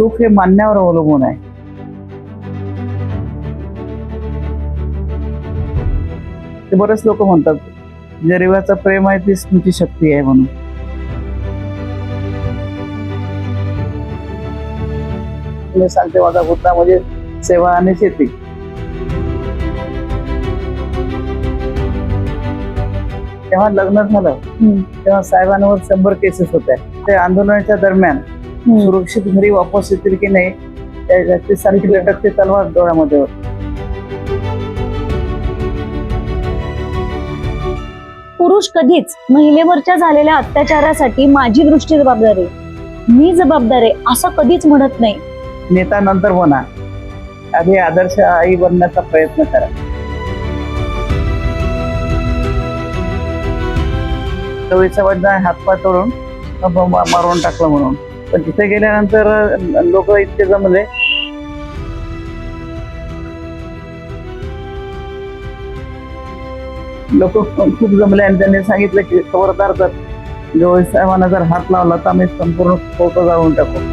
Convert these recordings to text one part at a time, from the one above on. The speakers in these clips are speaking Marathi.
सुख हे मानण्यावर अवलंबून आहे. ते बरेच लोक म्हणतात गरिबाचं प्रेम आहे तीच तुमची शक्ती आहे म्हणून. मी सांगते माझा मुद्दा म्हणजे सेवा आणि शेती. तेव्हा लग्न झालं तेव्हा साहेबांवर 100 केसेस होत्या. ते आंदोलनाच्या दरम्यान सुरक्षित घरी वापस येतील की नाही त्याची सारखी लटकते तलवार डोळ्यामध्ये होती. पुरुष कधीच महिलेवरच्या झालेल्या अत्याचारासाठी माझी दृष्टी जबाबदार आहे, मी जबाबदार आहे असं कधीच म्हणत नाही. नेता नंतर बना, आधी आदर्श आई बनण्याचा प्रयत्न करा. चोवीसांना हातपाय तोडून मारून टाकलं म्हणून. पण तिथे गेल्यानंतर लोक इतके जमले खूप जमले आणि त्यांनी सांगितलं की खबरदार तर जवळ साहेबांना जर हात लावला तर आम्ही संपूर्ण फोटो जाळून टाकू.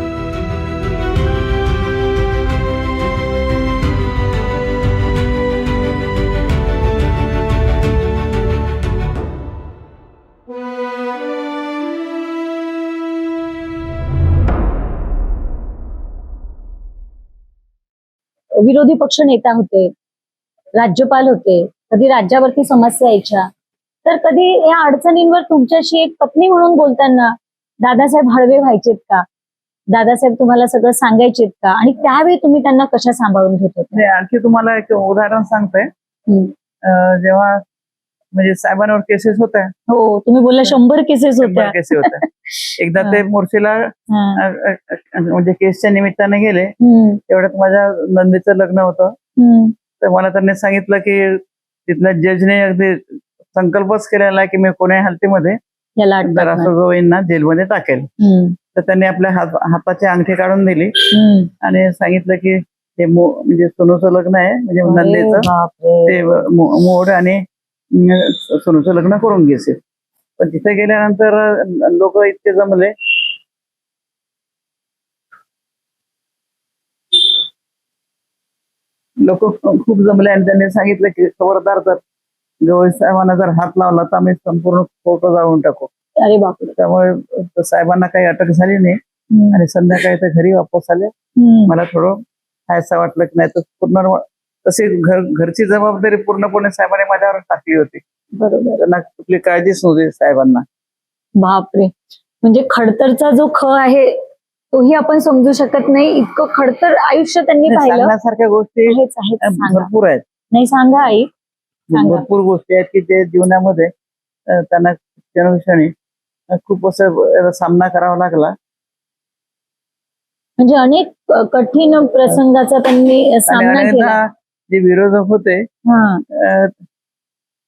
विरोधी पक्ष नेता होते, राज्यपाल होते, कधी राज्यावरती समस्या यायच्या, तर कधी या अडचणींवर तुमच्याशी एक पत्नी म्हणून बोलताना दादासाहेब हळवे व्हायचेत का? दादासाहेब तुम्हाला सगळं सांगायचेत का? आणि त्यावेळी तुम्ही त्यांना कशा सांभाळून घेत होते? आणखी तुम्हाला एक उदाहरण सांगते. जेव्हा म्हणजे साहेबांवर केसेस होत्या, हो तुम्ही बोलला 100 केसेस होत्या. एकदा ते मोर्शीला म्हणजे केसच्या निमित्ताने गेले. तेवढ्यात माझ्या नंदीचं लग्न होतं. तर मला त्यांनी सांगितलं की तिथल्या जजने अगदी संकल्पच केलेला आहे की मी कोण्या हालतीमध्ये गोविंदना जेलमध्ये टाकेल. तर त्यांनी आपल्या हाताची अंगठी काढून दिली आणि सांगितलं की हे म्हणजे सोनूचं लग्न आहे, म्हणजे नंदीचं ते मोड आणि सोनूचं लग्न करून घेसे. पण तिथे गेल्यानंतर लोक इतके जमले खूप जमले आणि त्यांनी सांगितलं की खबरदार तर जवळ साहेबांना जर हात लावला तर आम्ही संपूर्ण फोटो जाळून टाकू. अरे बापरे. त्यामुळे साहेबांना काही अटक झाली नाही आणि संध्याकाळी ते घरी वापस आले. मला थोडं हायसा वाटलं की नाही तर पूर्ण तशी घरची जबाबदारी पूर्णपणे साहेबांनी माझ्यावर टाकली होती. बरोबर. त्यांना कुठली काळजीच नव्हती साहेबांना. बापरे, म्हणजे खडतरचा जो ख आहे तोही आपण समजू शकत नाही, इतकं खडतर आयुष्य त्यांनी पाहिलं. सांगण्यासारख्या गोष्टी भरपूर आहेत. नाही सांगा आई. भरपूर गोष्टी आहेत की ते जीवनामध्ये त्यांना क्षणोक्षणी खूप असं सामना करावा लागला. म्हणजे अनेक कठीण प्रसंगाचा त्यांनी सामना केला. जे विरोधक होते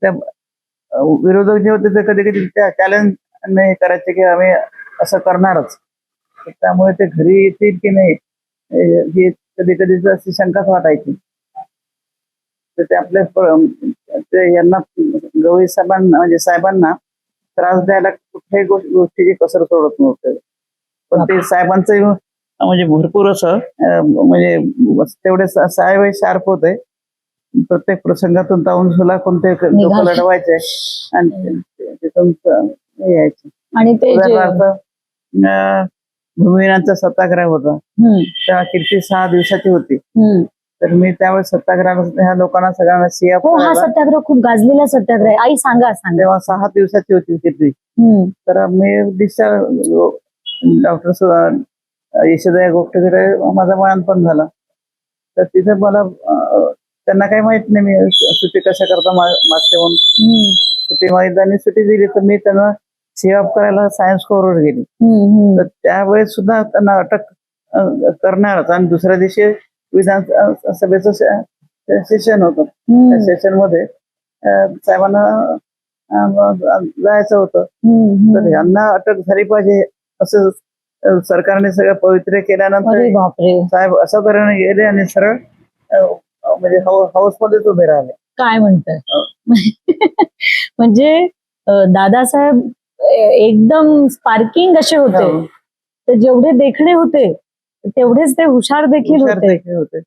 त्या विरोधक जे होते ते कधी कधी चॅलेंज नाही करायचे की आम्ही असं करणारच. त्यामुळे ते घरी येतील की नाही ही कधी कधी अशी शंकाच वाटायची. तर ते आपल्या ते यांना गवई साहेबांना म्हणजे साहेबांना त्रास द्यायला कुठल्याही गोष्टीची कसर सोडत नव्हते. पण ते साहेबांचं म्हणजे भरपूर असं म्हणजे तेवढे साहेब शार्प होते. प्रत्येक प्रसंगातून ताऊन सुला कोणते लोक लढवायचे आणि तिथून यायचे. आणि ते भूमिहीनांचा सत्याग्रह होता तेव्हा कीर्ती 6 दिवसाची होती. तर मी त्यावेळेस सत्याग्रह ह्या लोकांना सगळ्यांना हा सत्याग्रह खूप गाजलेला सत्याग्रह. आई सांगा. तेव्हा 6 दिवसाची होती कीर्ती. तर मी डिस्चार्ज डॉक्टर यशोदया गोष्टीकडे माझा बाळंतपण झाला. तर तिथे मला त्यांना काही माहित नाही मी सुट्टी कशा करता मागते म्हणून सुट्टी मागितली सुट्टी दिली. तर मी त्यांना सेवा करायला सायन्स कोरवर गेली. तर त्यावेळेस सुद्धा त्यांना अटक करणारच. आणि दुसऱ्या दिवशी विधानसभेचं सेशन होतं. त्या सेशन मध्ये साहेबांना जायचं होतं. तर यांना अटक झाली पाहिजे असं सरकारने सगळं पवित्र्य केल्यानंतर साहेब अशा तऱ्हेने गेले आणि सरळ म्हणजे हाऊस मध्येच उभे राहिले. काय म्हणतात म्हणजे दादासाहेब एकदम स्पार्किंग असे होते. तर जेवढे देखणे होते तेवढेच ते हुशार देखील हुशार होते. देखील होते.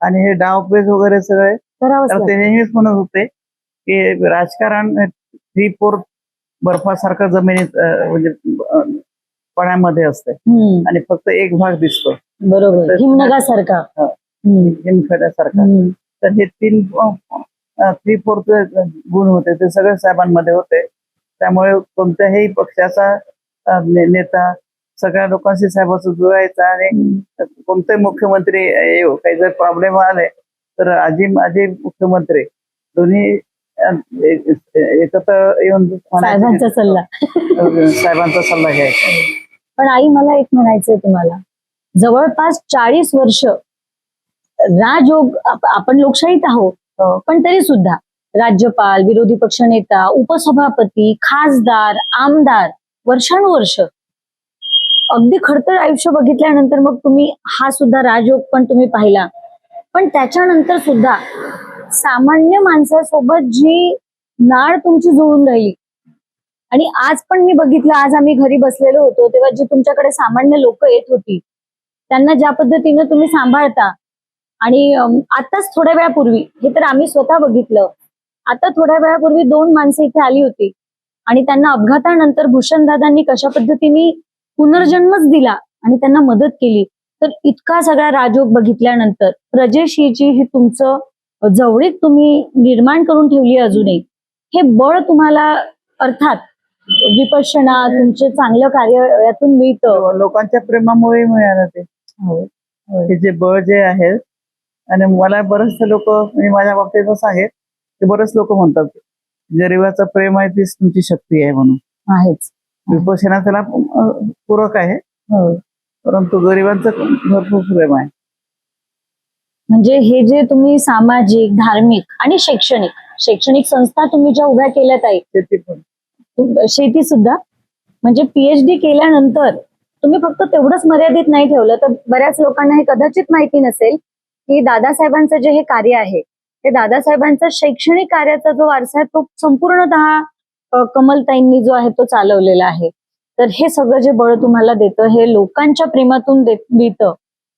आणि हे डावपेच वगैरे सगळे करावंच तर ते लागतं. नेहमीच म्हणत होते की राजकारण 3/4 बर्फासारखं जमिनीत म्हणजे पाण्यामध्ये असते हम्म, आणि फक्त एक भाग दिसतो बरोबर. तर- हिमनगासारखा. हा. हम्म, हिमखंडासारखा. हम्म, तर हे 3/4 गुण होते ते सगळे साहेबांमध्ये होते. त्यामुळे कोणत्याही पक्षाचा नेता सगळ्या लोकांशी साहेबाचं जुळायचा आणि हम्म. कोणते मुख्यमंत्री येऊ काही जर प्रॉब्लेम आले तर आजी माझे मुख्यमंत्री दोन्ही एकत्र येऊन साहेबांचा सल्ला. साहेबांचा सल्ला घ्यायचा. पण आई मला एक म्हणायचंय तुम्हाला, जवळपास 40 वर्ष राजयोग आपण लोकशाहीत आहोत, पण तरी सुद्धा राज्यपाल, विरोधी पक्ष नेता, उपसभापती, खासदार, आमदार, वर्षानुवर्ष अगदी खडतर आयुष्य बघितल्यानंतर मग तुम्ही हा सुद्धा राजयोग पण तुम्ही पाहिला. पण त्याच्यानंतर सुद्धा सामान्य माणसासोबत जी नाळ तुमची जुळून राहिली आणि आज पण मी बघितलं, आज आम्ही घरी बसलेलो होतो तेव्हा जी तुमच्याकडे सामान्य लोक येत होती त्यांना ज्या पद्धतीनं तुम्ही सांभाळता आणि आताच थोड्या वेळापूर्वी, हे तर आम्ही स्वतः बघितलं, आता थोड्या वेळापूर्वी 2 माणसं इथे आली होती आणि त्यांना अपघातानंतर भूषणदादांनी कशा पद्धतीने पुनर्जन्मच दिला आणि त्यांना मदत केली. तर इतका सगळा राजयोग बघितल्यानंतर प्रजेशीची ही तुमचं जवळीक तुम्ही निर्माण करून ठेवली अजूनही, हे बळ तुम्हाला अर्थात विपश्यना तुमचे चांगलं कार्य यातून मिळतं. लोकांच्या प्रेमामुळे मिळालं ते. हे जे बळ जे आहे आणि मला बरेचसे लोक म्हणजे माझ्या बाबतीत असं आहे की बरेच लोक म्हणतात गरिबाचं प्रेम आहे तीच तुमची शक्ती आहे म्हणून. आहेच. विपश्यना त्याला पूरक आहे परंतु गरिबांचं भरपूर प्रेम आहे. म्हणजे हे जे तुम्ही सामाजिक, धार्मिक आणि शैक्षणिक संस्था तुम्ही ज्या उभ्या केल्यात आहे, शेती पण शेती सुद्धा, म्हणजे PhD केल्यानंतर तुम्ही फक्त तेवढंच मर्यादित नाही ठेवलं. तर बऱ्याच लोकांना हे कदाचित माहिती नसेल की दादासाहेबांचं जे हे कार्य आहे ते दादासाहेबांचा शैक्षणिक कार्याचा जो वारसा आहे तो संपूर्णतः कमलताईंनी जो आहे तो चालवलेला आहे. तर हे सगळं जे बळ तुम्हाला देतं हे लोकांच्या प्रेमातून मिळतं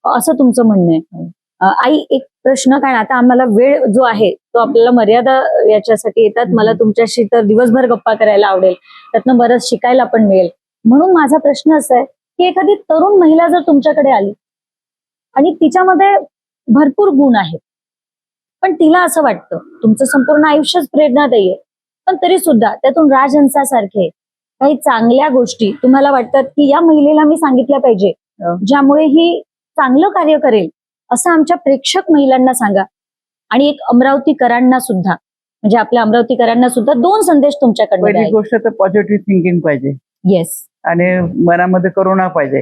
असं तुमचं म्हणणं आहे. आई, एक प्रश्न, कारण आता आम्हाला वेळ जो आहे तो आपल्याला मर्यादा याच्यासाठी येतात. मला तुमच्याशी तर दिवसभर गप्पा करायला आवडेल, त्यातनं बरंच शिकायला पण मिळेल. म्हणून माझा प्रश्न असा आहे की एखादी तरुण महिला जर तुमच्याकडे आली आणि तिच्यामध्ये भरपूर गुण आहेत पण तिला असं वाटतं तुमचं संपूर्ण आयुष्यच प्रेरणादायी आहे, पण तरी सुद्धा त्यातून राजहंसासारखे काही चांगल्या गोष्टी तुम्हाला वाटतात की या महिलेला मी सांगितल्या पाहिजे ज्यामुळे ही चांगलं कार्य करेल, असं आमच्या प्रेक्षक महिलांना सांगा. आणि एक अमरावतीकरांना सुद्धा, म्हणजे आपल्या अमरावतीकरांना सुद्धा 2 संदेश तुमच्याकडे. पहिली गोष्ट तर पॉझिटिव्ह थिंकिंग पाहिजे. येस. आणि मनामध्ये करुणा पाहिजे.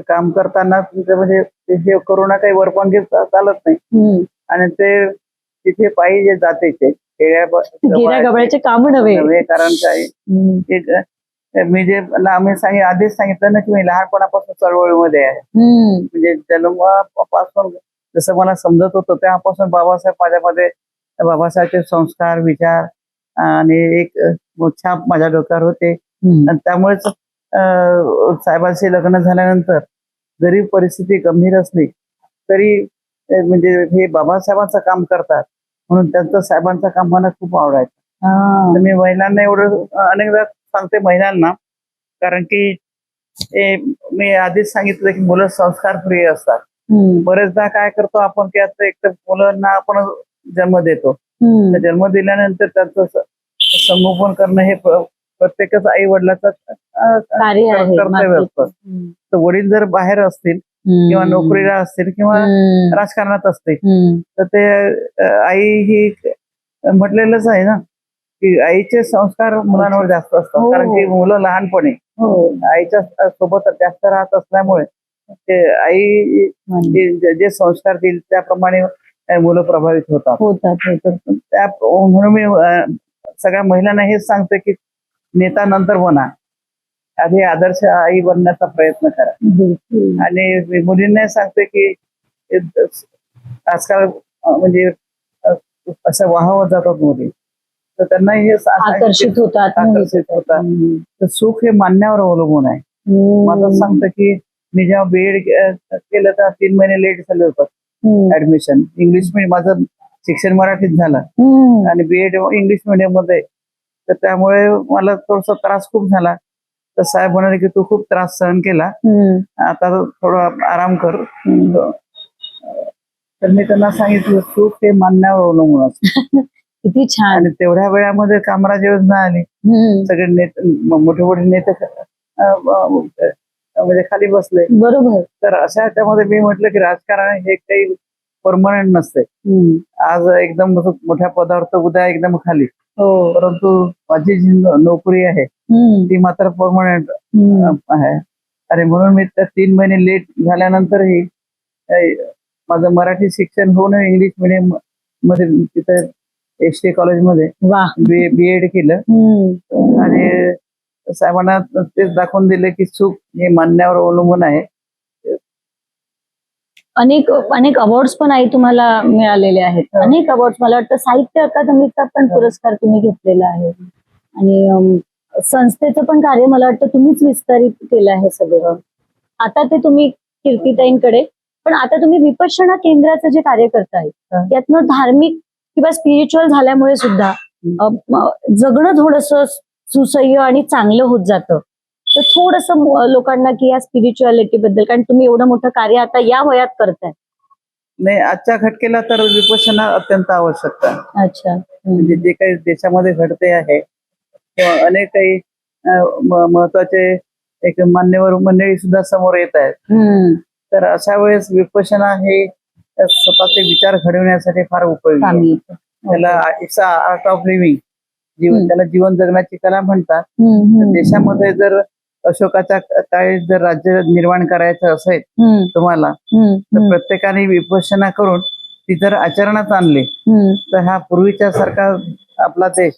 काम करताना म्हणजे हे करुणा काही वरपांगी चालत नाही. आणि ते तिथे पाहिजे जातेचे गबळ्याचे काम नव्हे. कारण काय मी जे आम्ही आधीच सांगितलं ना की मी लहानपणापासून चळवळीमध्ये आहे. म्हणजे जन्मापासून जसं मला समजत होतं तेव्हापासून बाबासाहेब माझ्यामध्ये, बाबासाहेबचे संस्कार, विचार आणि एक छाप माझ्या डोक्यावर होते. आणि त्यामुळेच साहेबांशी लग्न झाल्यानंतर जरी परिस्थिती गंभीर असली तरी म्हणजे हे बाबासाहेबांचं काम करतात म्हणून त्यांचं साहेबांचं काम मला खूप आवडायचं. मी महिलांना एवढं अनेकदा सांगते महिलांना, कारण की मी आधीच सांगितलं की मुलं संस्कार प्रिय असतात. बरेचदा काय करतो आपण की आता एक तर मुलांना आपण जन्म देतो, जन्म दिल्यानंतर त्यांचं संगोपन करणं हे प्रत्येकच आई वडिलाचं कर्तव्य असतं. तर वडील जर बाहेर असतील किंवा नोकरीला असतील किंवा राजकारणात असतील तर ते आई ही म्हटलेलंच आहे ना की आईचे संस्कार मुलांवर जास्त असतात. कारण की मुलं लहानपणी आईच्या सोबत जास्त राहत असल्यामुळे ते आई जे संस्कार देईल त्याप्रमाणे मुलं प्रभावित होतात. म्हणून मी सगळ्या महिलांना हेच सांगते की नेता नंतर बना, आधी आदर्श आई बनण्याचा प्रयत्न करा. आणि मुलींना सांगते की आजकाल म्हणजे असं वाहवत जातात मुली, तर त्यांना हे आकर्षित होतात. तर सुख हे मानण्यावर अवलंबून आहे. मला सांगतं की मी जेव्हा बीएड केलं तर 3 महिने लेट झालं होतं हम्म, ऍडमिशन. इंग्लिश मीडियम माझं शिक्षण मराठीत झालं हम्म. आणि बीएड इंग्लिश मीडियम मध्ये, तर त्यामुळे मला थोडासा त्रास खूप झाला. तर साहेब म्हणाले की तू खूप त्रास सहन केला, हम्म, आता थोडा आराम कर. हम्म. तर मी त्यांना सांगितलं सुख हे मानण्यावर अवलंबून असतं. किती छान. आणि तेवढ्या वेळामध्ये कामराज योजना आली, हम्म, सगळे नेते मोठे मोठे नेते म्हणजे खाली बसले. बरोबर. तर अशा ह्याच्यामध्ये मी म्हटलं की राजकारण हे काही परमनंट नसते. हम्म, आज एकदम मोठ्या पदावर तर उद्या एकदम खाली, हो. परंतु माझी जी नोकरी आहे हम्म, ती मात्र परमनंट हम्म. आहे. आणि म्हणून मी त्या 3 महिने लेट झाल्यानंतरही माझं मराठी शिक्षण होऊन इंग्लिश मिडियम मध्ये तिथे एसटी कॉलेजमध्ये वा. बीएड केलं. हम्म. आणि साहेबांना तेच दाखवून दिले की चूक हे मानण्यावर अवलंबून आहे. अनेक अनेक अवॉर्ड्स पण आई तुम्हाला मिळालेले आहेत. हो. अनेक अवॉर्ड्स, मला वाटतं साहित्य अकादमीचा पण पुरस्कार तुम्ही घेतलेला आहे. आणि संस्थेचं पण कार्य मला वाटतं तुम्हीच विस्तारित केलं आहे सगळं. आता ते तुम्ही कीर्तिताईंकडे, पण आता तुम्ही विपश्यना केंद्राचं जे कार्य करताय हा. त्यातनं धार्मिक किंवा स्पिरिच्युअल झाल्यामुळे सुद्धा जगणं थोडंसं सुसह्य आणि चांगलं होत जातं. तर थोडंसं लोकांना की या स्पिरिच्युअलिटी बद्दल, कारण तुम्ही एवढं मोठं कार्य आता या वयात करताय. नाही, आजच्या घटकेला तर विपश्यना अत्यंत आवश्यक आहे. अच्छा. म्हणजे जे काही देशामध्ये घडते आहे किंवा अनेक काही महत्वाचे एक मान्यवर मंडळी सुद्धा समोर येत आहेत. हम्म. तर अशा वेळेस विपश्यना हे स्वतःचे विचार घडवण्यासाठी फार उपयोगी आहे. चांगली. त्याला इट्स आर्ट ऑफ लिव्हिंग, त्याला जीवन जगण्याची कला म्हणतात. हम्म, तर हम्म, देशामध्ये जर अशोकाच्या काळी जर राज्य निर्माण करायचं असेल हम्म, तुम्हाला, हम्म, तर प्रत्येकाने विपश्यना करून ती जर आचरणात आणली हम्म. तर हा पूर्वीच्या सारखा आपला देश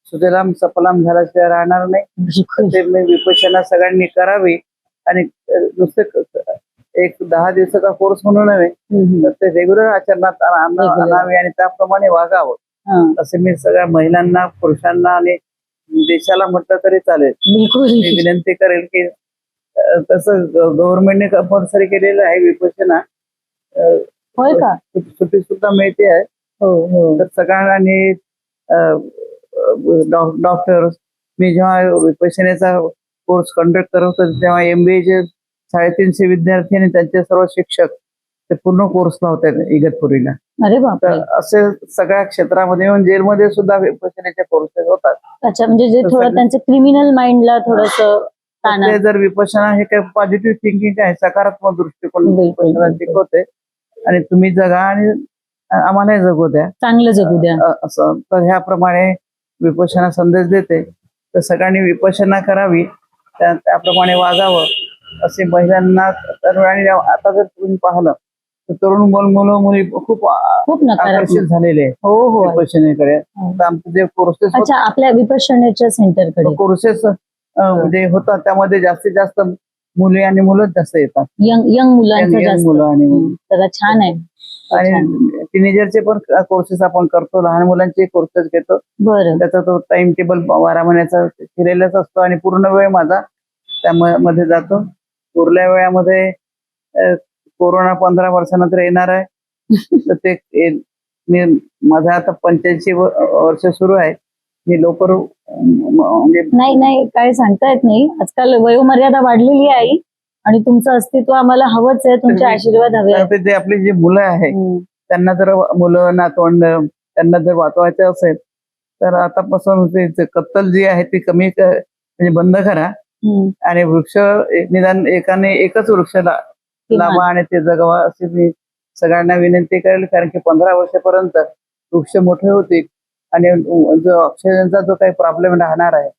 सुजलाम सफलाम झाल्याशिवाय राहणार नाही. तर ते विपश्यना सगळ्यांनी करावी. आणि नुसते एक 10 दिवसाचा कोर्स म्हणून नव्हे, तर ते रेग्युलर आचरणात आणावे आणि त्याप्रमाणे वागावं, असे मी सगळ्या महिलांना, पुरुषांना आणि देशाला म्हटलं तरी चालेल. बिलकुल. मी विनंती करेल की तसं गव्हर्नमेंटने कंपल्सरी केलेलं आहे विपश्यना. होय का? सुट्टी सुद्धा मिळते आहे. हो, हो. तर सगळ्यांनी डॉक्टर्स, मी जेव्हा विपश्यनेचा कोर्स कंडक्ट करत होतो तेव्हा MBAचे 350 विद्यार्थी आणि त्यांचे सर्व शिक्षक ते पूर्ण कोर्सला होते इगतपुरीला. अरे तर बापरे. असे सगळ्या क्षेत्रामध्ये येऊन जेलमध्ये सुद्धा विपश्यनेचे कोर्सेस होतात. अच्छा, म्हणजे जे थोडं त्यांचं क्रिमिनल माइंडला थोडस ताणा. ते जर विपश्यना हे काही पॉझिटिव्ह थिंकिंग आहे, सकारात्मक दृष्टिकोन बिलकुल, विपश्यना बिलकुल. शिकवते. आणि तुम्ही जगा आणि आम्हालाही जगू द्या, चांगलं जगू द्या. असं. तर ह्याप्रमाणे विपश्यना संदेश देते. तर सगळ्यांनी विपश्यना करावी, त्याप्रमाणे वागावं असे महिलांना. आणि आता जर तुम्ही पाहिलं तर तरुण मुलं मुली खूप खूप नकारात्मक. आकर्षित झालेले आहेत हो, हो. विपश्यनेकडे. तर आमचे जे कोर्सेस अच्छा, आपल्या विपश्यनेच्या सेंटरकडे कोर्सेस जे होतात त्यामध्ये जास्तीत जास्त मुली आणि मुलंच जास्त येतात. यंग मुलांचं Young जास्त. मुलं आणि तर छान आहे. आणि टिनेजरचे पण कोर्सेस आपण करतो, लहान मुलांचे कोर्सेस घेतो. बरं. त्याचा तो टाइम टेबल 12 महिन्याचा केलेलाच असतो आणि पूर्ण वेळ माझा त्यामध्ये जातो. उरल्या वेळामध्ये कोरोना 15 वर्षानंतर येणार आहे. तर ते मी माझा आता 85 वर्ष सुरू आहे. मी लवकर म्हणजे नाही, काय सांगता येत नाही. आजकाल वयोमर्यादा वाढलेली आहे आणि तुमचं अस्तित्व आम्हाला हवंच आहे. तुमचे आशीर्वाद हवे आहेत. ते आपली जी मुलं आहेत त्यांना जर मुलं नातवंड त्यांना जर वाचवायचं असेल तर आतापासून ते कत्तल जी आहे ती कमी म्हणजे बंद करा. आणि वृक्ष निदान एकच वृक्ष लावा आणि ते जगवा अशी मी सगळ्यांना विनंती करेल. कारण की 15 वर्षापर्यंत वृक्ष मोठे होतील आणि जो ऑक्सिजनचा जो काही प्रॉब्लेम राहणार आहे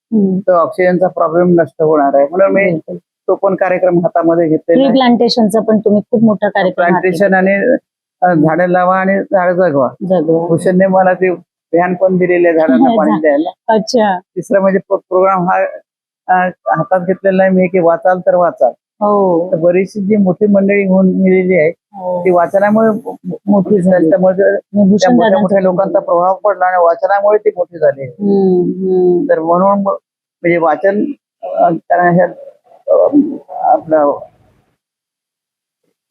तो ऑक्सिजनचा प्रॉब्लेम नष्ट होणार आहे. म्हणून मी तो पण कार्यक्रम हातामध्ये घेतलेला आहे. प्लांटेशनचा पण तुम्ही खूप मोठा कार्यक्रम. प्लांटेशन आणि झाडं लावा आणि झाडं जगवा. भूषणने मला ते ध्यान पण दिलेले आहे झाडांना पाणी द्यायला. अच्छा. तिसरा म्हणजे प्रोग्राम हा हातात घेतलेला आहे मी की वाचाल तर वाचाल. तर बरीचशी जी मोठी मंडळी होऊन गेलेली आहे ती वाचनामुळे मोठी झाली. त्यामुळे मोठ्या लोकांचा प्रभाव पडला आणि वाचनामुळे ती मोठी झाली. तर म्हणून म्हणजे वाचन कारण आपलं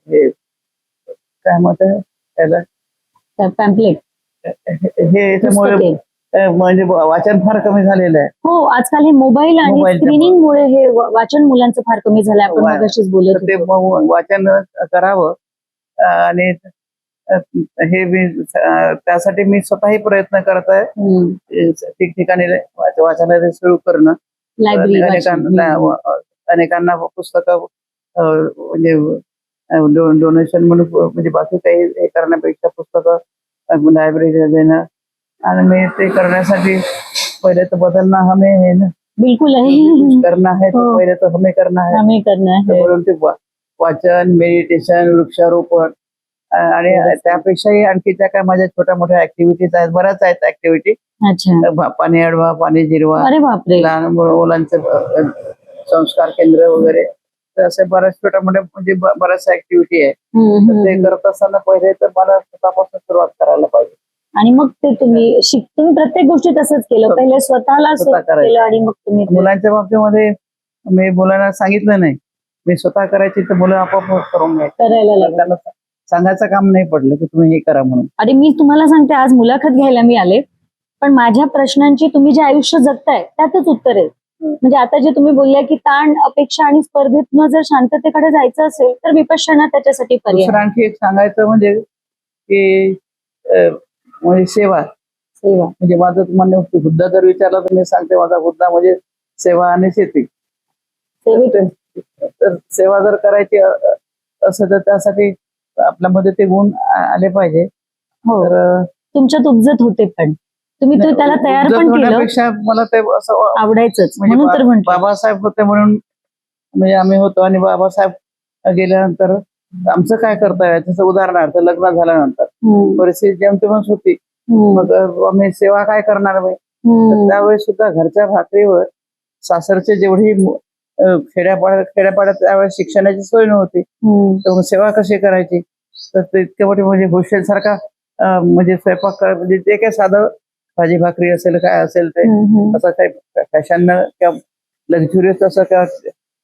हे काय म्हणत त्याला पॅम्पलेट, हे याच्यामुळे म्हणजे वाचन फार कमी झालेलं आहे. हो, आजकाल हे मोबाईल आणि मोबाईलच्या स्क्रीनिंगमुळे हे वाचन मुलांचं फार कमी झालंय. आपण मगाशीच बोलत तर ते होतो. वाचन करावं आणि हे मी त्यासाठी मी स्वतःही प्रयत्न करत आहे. ठिकठिकाणी वाचनालय सुरू करणं, लायब्ररी अनेकांना पुस्तकं म्हणजे डोनेशन म्हणून म्हणजे बाकी काही हे करण्यापेक्षा पुस्तकं लायब्ररीला देणं, आणि मी ते करण्यासाठी पहिले तर बदलना हमें है ना, बिलकुल आहे करना है तो हो. पहिले तर हमें करना है. हमें करना है. म्हणून ते वाचन, मेडिटेशन, वृक्षारोपण आणि त्यापेक्षाही आणखी त्या काय माझ्या छोट्या मोठ्या ऍक्टिव्हिटीज आहेत, बऱ्याच आहेत ऍक्टिव्हिटी. अच्छा, पाणी अडवा, पाणी जिरवा, अरे बापरे, लहान मुलांचे संस्कार केंद्र वगैरे, तर असे बऱ्याच छोट्या मोठ्या म्हणजे बऱ्याच ऍक्टिव्हिटी आहे. तर ते करत असताना पहिले तर मला स्वतःपासून सुरुवात करायला पाहिजे. आणि मग ते तुम्ही प्रत्येक गोष्टी तसंच केलं, पहिले स्वतःला स्वतः करायचं. केलं आणि मग तुम्ही मुलांच्या बाबतीमध्ये मी मुलांना सांगितलं नाही, मी स्वतः करायची तर मुलं आपोआप करून करायला लागलं. त्यांना सांगायचं काम नाही पडलं की तुम्ही हे करा म्हणून. अरे मी तुम्हाला सांगते, आज मुलाखत घ्यायला मी आले, पण माझ्या प्रश्नांची तुम्ही जे आयुष्य जगताय त्यातच उत्तर आहे. म्हणजे आता जे तुम्ही बोलल्या की ताण, अपेक्षा आणि स्पर्धेतनं जर शांततेकडे जायचं असेल तर विपश्यना त्याच्यासाठी पर्याय. दुसरं आणखी एक सांगायचं म्हणजे की म्हणजे सेवा म्हणजे माझं म्हणणं हुद्दा जर विचारला तर मी सांगते माझा हुद्दा म्हणजे सेवा आणि शेती. तर सेवा जर करायची असं तर त्यासाठी आपल्यामध्ये ते गुण आले पाहिजे. हो, तर तुमच्यात उपजत होते, पण तुम्ही त्याला तयार पण केलं. मला ते असं आवडायचंच म्हणून तर म्हणतो. बाबासाहेब होते म्हणून म्हणजे आम्ही होतो, आणि बाबासाहेब गेल्यानंतर आमचं काय कर्तव्य, जसं उदाहरणार्थ लग्न झाल्यानंतर परिस्थिती जेमतेमच होती, मग आम्ही सेवा काय करणार बाई. त्यावेळेस सुद्धा घरच्या भाकरीवर सासरचे जेवढी खेड्यापाड्यात त्यावेळेस शिक्षणाची सोय नव्हती, तर सेवा कशी करायची. तर ते इतके मोठे म्हणजे हॉस्टेल सारखा म्हणजे स्वयंपाक म्हणजे जे काही साधं भाजी भाकरी असेल काय असेल ते असं काही फॅशन किंवा लक्झुरियस असं किंवा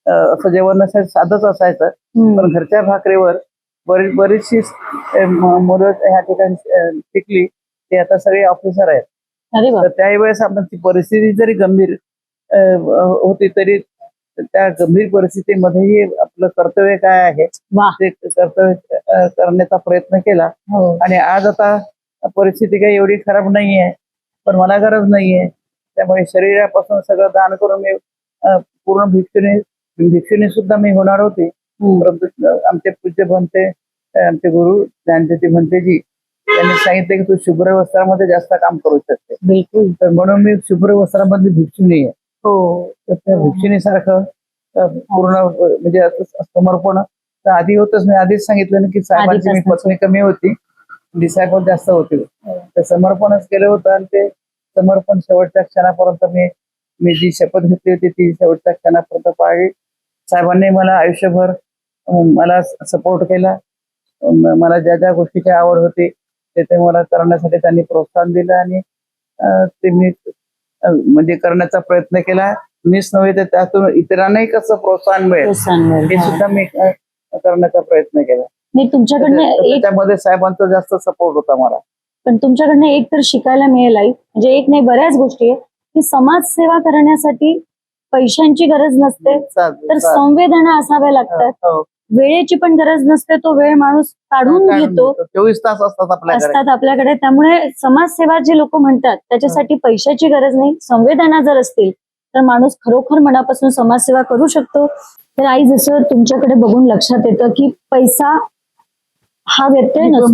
असं जेवण नसायचं, साधंच असायचं. पण घरच्या भाकरीवर बरीचशी मुलं ह्या ठिकाणी शिकली, ते आता सगळे ऑफिसर आहेत. तर त्यावेळेस आपण ती परिस्थिती जरी गंभीर होती तरी त्या गंभीर परिस्थितीमध्येही आपलं कर्तव्य काय आहे ते कर्तव्य करण्याचा प्रयत्न केला. आणि आज आता परिस्थिती काही एवढी खराब नाहीये, पण मला गरज नाहीये, त्यामुळे शरीरापासून सगळं दान करून मी पूर्ण भिक्षुनी सुद्धा मी होणार होती. परंतु आमचे पूज्य भंते, आमचे गुरु ज्ञानज्योती भंतेजी त्यांनी सांगितलं की तू शुभ्र वस्त्रामध्ये जास्त काम करू शकते. बिलकुल. तर म्हणून मी शुभ्र वस्त्रामध्ये भिक्षुनी आहे. तर त्या भिक्षुनीसारखं पूर्ण म्हणजे समर्पण आधी होतच. मी आधीच सांगितलं ना की साहेबांची मी पत्नी कमी होती, डिसायपल जास्त होते. ते समर्पणच केलं होतं, आणि ते समर्पण शेवटच्या क्षणापर्यंत मी जी शपथ घेतली होती ती शेवटच्या क्षणापर्यंत पाळली. साहेबांनी मला आयुष्यभर मला सपोर्ट केला. मला ज्या ज्या गोष्टीची आवड होती ते मला करण्यासाठी त्यांनी प्रोत्साहन दिलं, आणि ते मी म्हणजे करण्याचा प्रयत्न केला. मीच नव्हे तर त्यातून इतरांनाही कसं प्रोत्साहन मिळेल हे सुद्धा मी करण्याचा प्रयत्न केला. त्याच्यामध्ये साहेबांचा जास्त सपोर्ट होता मला. पण तुमच्याकडनं एक तर शिकायला मिळेल, म्हणजे एक नाही बऱ्याच गोष्टी आहेत की समाजसेवा करण्यासाठी पैशांची गरज नसते, तर संवेदना असाव्या लागतात. वेळेची पण गरज नसते, तो वेळ माणूस काढून घेतो. 24 तास असतात आपल्याकडे. त्यामुळे समाजसेवा जे लोक म्हणतात त्याच्यासाठी पैशाची गरज नाही, संवेदना जर असतील तर माणूस खरोखर मनापासून समाजसेवा करू शकतो. तर आई, जसं तुमच्याकडे बघून लक्षात येतं की पैसा हा व्यत्यय नसतो.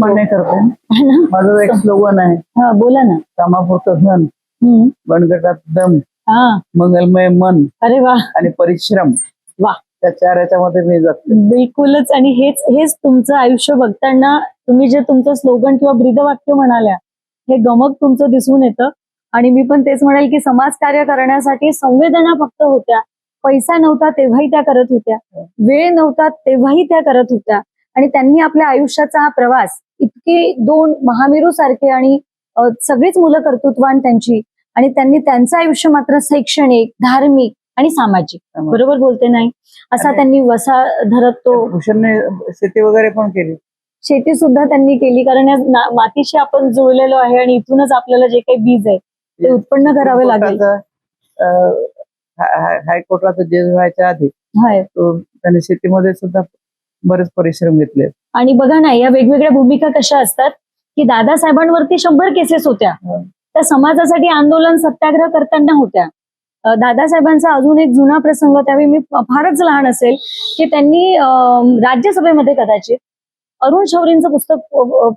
माझं एक स्लोगन आहे, बोला ना. कामापुरतं धन, बनगटात दम, मंगलमय मन, अरे वा, आणि परिश्रम. वा, त्या 4 याच्यामध्ये मी जाते. बिलकुलच. आणि हेच तुमचं आयुष्य बघताना तुम्ही जे तुमचं स्लोगन किंवा ब्रीदवाक्य म्हणाल्या, हे गमक तुमचं दिसून येतं. आणि मी पण तेच म्हणेल की समाजकार्य करण्यासाठी संवेदना फक्त होत्या, पैसा नव्हता तेव्हाही त्या करत होत्या, वेळ नव्हता तेव्हाही त्या करत होत्या. आणि त्यांनी आपल्या आयुष्याचा हा प्रवास इतके 2 महामेरू सारखे, आणि सगळीच मुलं कर्तृत्वान त्यांची, आणि त्यांनी त्यांचं आयुष्य मात्र शैक्षणिक, धार्मिक आणि सामाजिक. सामाजिक. बरोबर बोलते नाही? असा आणि- त्यांनी वसा धरत तो भूषणने शेती वगैरे पण केली. शेती सुद्धा त्यांनी केली, कारण या मातीशी आपण जुळलेलो आहे आणि इथूनच आपल्याला जे काही बीज आहे ते उत्पन्न करावे लागेल. हायकोर्टाचं जज व्हायच्या आधी हाय. त्यांनी शेतीमध्ये सुद्धा बरेच परिश्रम घेतले. आणि बघा ना, या वेगवेगळ्या भूमिका कशा असतात की दादासाहेबांवरती 100 केसेस होत्या. त्या समाजासाठी आंदोलन सत्याग्रह करताना होत्या. दादासाहेबांचा अजून एक जुना प्रसंग, त्यावेळी मी फारच लहान असेल, की त्यांनी राज्यसभेमध्ये कदाचित अरुण शौरींचं पुस्तक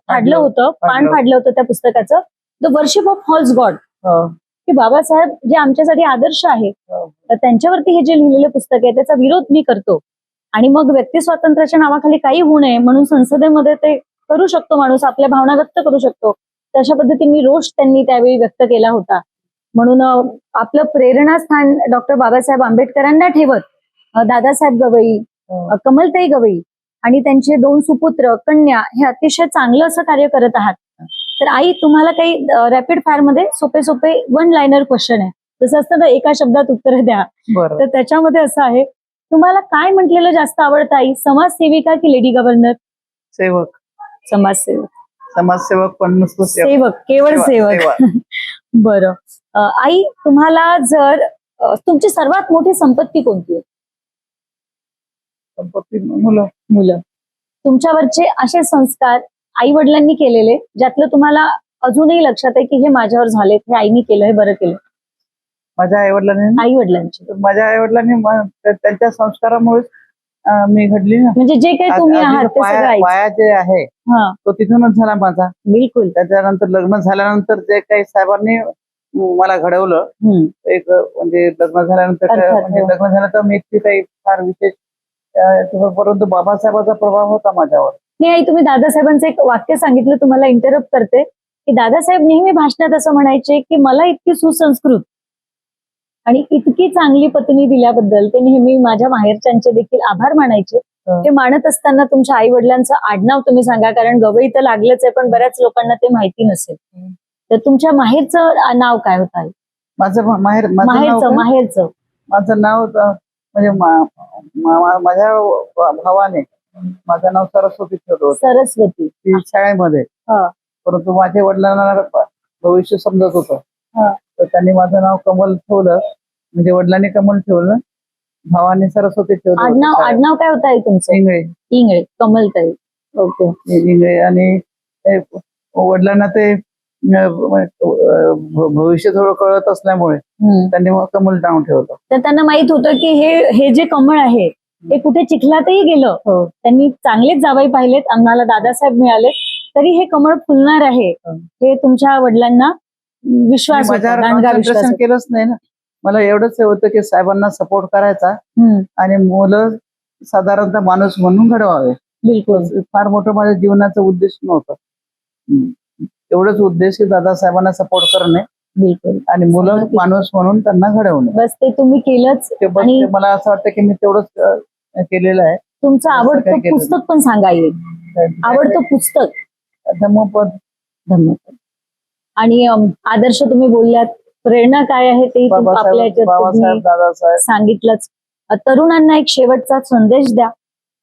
फाडलं होतं, पान फाडलं होतं त्या पुस्तकाचं, the worship of false god. की बाबासाहेब जे आमच्यासाठी आदर्श आहे, तर त्यांच्यावरती हे जे लिहिलेलं पुस्तक आहे त्याचा विरोध मी करतो. आणि मग व्यक्ती स्वातंत्र्याच्या नावाखाली काही होऊ नये म्हणून संसदेमध्ये ते करू शकतो माणूस, आपल्या भावना व्यक्त करू शकतो. तशा पद्धतीने रोष त्यांनी त्यावेळी व्यक्त केला होता. म्हणून आपलं प्रेरणास्थान डॉक्टर बाबासाहेब आंबेडकरांना ठेवत दादासाहेब गवई, कमलताई गवई आणि त्यांचे 2 सुपुत्र कन्या हे अतिशय चांगलं असं कार्य करत आहात. तर आई, तुम्हाला काही रॅपिड फायर मध्ये सोपे सोपे 1 लाइनर क्वेश्चन आहे. जसं असतं ना, एका शब्दात उत्तर द्या. बरं. तर त्याच्यामध्ये असं आहे, तुम्हाला काय म्हटलेलं जास्त आवडतं आई, समाजसेविका की लेडी गव्हर्नर? सेवक. समाजसेवक. समाजसेवक पण नुसतं सेवक, केवळ सेवक. बरं. आई, तुम्हाला जर तुमची सर्वात मोठी संपत्ती कोणती आहे? संपत्ती मुलं. मुलं. तुमच्यावरचे असे संस्कार आई वडिलांनी केलेले ज्यातलं तुम्हाला अजूनही लक्षात आहे की हे माझ्यावर झालेत, हे आईनी केलं, हे बरं केलं? माझ्या आई वडिलांचे. माझ्या आई वडिलांनी त्यांच्या संस्कारामुळे मी घडली ना. म्हणजे जे काही तुम्ही आहात ते सगळं आईचं. पाया जे आहे हा, तो तिथूनच झाला माझा. बिलकुल. त्याच्यानंतर लग्न झाल्यानंतर जे काही साहेबांनी मला घडवलं, एक म्हणजे लग्न झाल्यानंतर अर्थात, म्हणजे हो. लग्न झाल्यानंतर मी इतकी काही फार विशेष परंतु बाबासाहेबांचा प्रभाव होता माझ्यावर. नाही आई, तुम्ही दादासाहेबांचं एक वाक्य सांगितलं, तुम्हाला इंटरप्ट करते, की दादासाहेब नेहमी भाषणात असं म्हणायचे की मला इतकी सुसंस्कृत आणि इतकी चांगली पत्नी दिल्याबद्दल ते नेहमी माझ्या माहेरच्यांचे देखील आभार मानायचे. ते मानत असताना तुमच्या आई वडिलांचं आडनाव तुम्ही सांगा, कारण गवई तर लागलंच आहे पण बऱ्याच लोकांना ते माहिती नसेल. तर तुमच्या माहेरचं नाव काय होतं आई? माझं माहेरचं माझं नाव म्हणजे माझ्या भावाने माझं नाव सरस्वती ठेवलं होतं. सरस्वती. शाळेमध्ये. परंतु माझ्या वडिलांना भविष्य समजत होतं, तर त्यांनी माझं नाव कमल ठेवलं. म्हणजे वडिलांनी कमल ठेवलं, भावाने सरस्वती ठेवलं. आडनाव काय होतं आई तुमचं? इंगळे. इंगळे. कमलताई. ओके. इंगळे. आणि वडिलांना ते भविष्य थोडं कळत असल्यामुळे त्यांनी मग कमल नाव ठेवलं. तर त्यांना माहित होतं की हे जे कमळ आहे हे कुठे चिखलातही गेलं, त्यांनी चांगलेच जावई पाहिलेत, आम्हाला दादासाहेब मिळाले तरी हे कमळ फुलणार आहे, हे तुमच्या वडिलांना विश्वास होता, दांडगा विश्वास केलंच नाही ना. मला एवढंच होतं की साहेबांना सपोर्ट करायचा आणि मुलं साधारणतः माणूस म्हणून घडवावे. बिलकुल. फार मोठं माझ्या जीवनाचा उद्देश नव्हतं. एवढंच उद्देश की दादासाहेबांना सपोर्ट करणे. बिलकुल. आणि मुलं माणूस म्हणून त्यांना घडवणं. बस ते तुम्ही केलंच. आणि मला असं वाटतं की मी तेवढंच केलेलं आहे. तुमचं आवडतं पुस्तक पण सांगा येईल. आवडतं पुस्तक? धम्मपद. धम्मपद. आणि आदर्श तुम्ही बोललात, प्रेरणा काय आहे ते आपल्या याच्यात सांगितलंच. तरुणांना एक शेवटचा संदेश द्या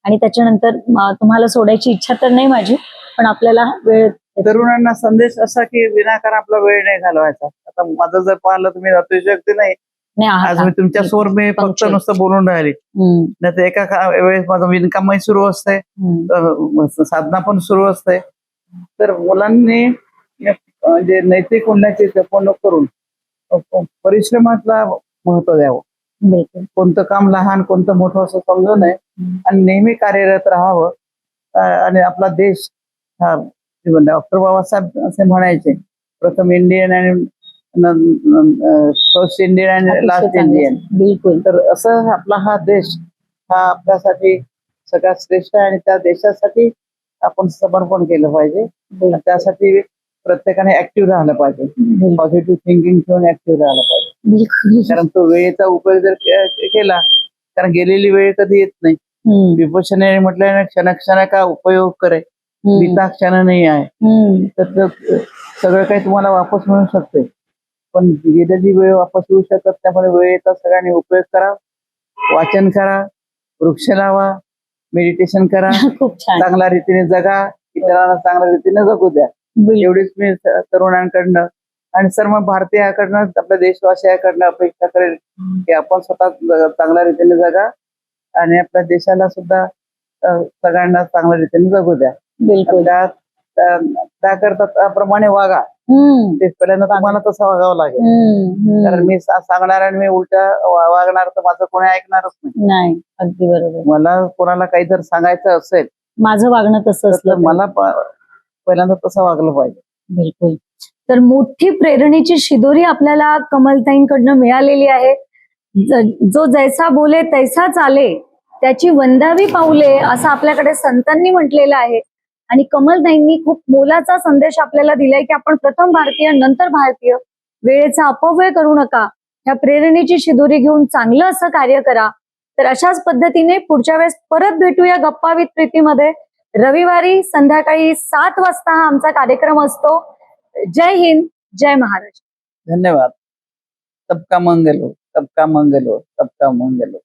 आणि त्याच्यानंतर तुम्हाला सोडायची इच्छा तर नाही माझी, पण आपल्याला वेळ. तरुणांना संदेश असा की विनाकारण आपला वेळ नाही घालवायचा. आता माझं जर पाहिलं तुम्ही अतिशयोक्ती नाही, आज मी तुमच्या समोर मी फक्त नुसतं बोलून राहिली, नाही तर एका वेळेस माझं विणकामही सुरू असते, साधना पण सुरू असते. तर मुलांनी म्हणजे नैतिक मूल्याची जपणूक करून परिश्रमातला महत्व द्यावं. कोणतं काम लहान कोणतं मोठं असं समजू नये आणि नेहमी कार्यरत राहावं. आणि आपला देश हा डॉक्टर बाबासाहेब असे म्हणायचे, प्रथम इंडियन आणि फर्स्ट इंडियन आणि लास्ट इंडियन. बिलकुल. तर असं आपला हा देश हा आपल्यासाठी सगळ्यात श्रेष्ठ आहे आणि त्या देशासाठी आपण समर्पण केलं पाहिजे. त्यासाठी प्रत्येकाने ऍक्टिव्ह राहिलं पाहिजे, पॉझिटिव्ह थिंकिंग ठेवून ऍक्टिव्ह राहिलं पाहिजे. कारण तो वेळेचा उपयोग जर केला, कारण गेलेली वेळ कधी येत नाही. विभूषणाने म्हटलं क्षण क्षण का उपयोग करे, बीता क्षण नाही आहे. तर सगळं काही तुम्हाला वापस मिळू शकते, पण गेलेली वेळ वापस येऊ शकत, त्यामुळे वेळेचा सगळ्यांनी उपयोग करा, वाचन करा, वृक्ष लावा, मेडिटेशन करा, खूप छान. चांगल्या रीतीने जगा, इतरांना चांगल्या रीतीने जगू द्या. एवढीच मी तरुणांकडनं आणि सर्व भारतीयाकडनं, आपल्या देशवासियाकडनं अपेक्षा करेल की आपण स्वतः चांगल्या रीतीने जगा आणि आपल्या देशाला सुद्धा सगळ्यांना चांगल्या रीतीने जगू द्या. बिलकुल. त्याकरता त्याप्रमाणे वागा. ते पहिल्यांदा तुम्हाला तसं वागावं लागेल, कारण मी सांगणार आणि मी उलट्या वागणार तर माझं कोणी ऐकणारच नाही. नाही, अगदी बरोबर. मला कोणाला काही जर सांगायचं असेल माझं वागणं तसं तर असलं मला पहिल्यांदा तसं वागलं पाहिजे. बिलकुल. तर मोठी प्रेरणेची शिदोरी आपल्याला कमलताईंकडनं मिळालेली आहे. जो जैसा बोले तैसा चाले, त्याची वंदावी पाऊले, असं आपल्याकडे संतांनी म्हटलेलं आहे. आणि कमलताईंनी खूप मोलाचा संदेश आपल्याला दिलाय की आपण प्रथम भारतीय नंतर भारतीय, वेळेचा अपव्यय करू नका, ह्या प्रेरणेची शिदोरी घेऊन चांगलं असं कार्य करा. तर अशाच पद्धतीने पुढच्या वेळेस परत भेटूया गप्पा विथ प्रीतीमध्ये. रविवारी संध्याकाळी 7 वाजता हा आमचा कार्यक्रम असतो. जय हिंद, जय महाराष्ट्र. धन्यवाद. सबका मंगल हो, सबका मंगल हो, सबका मंगल हो.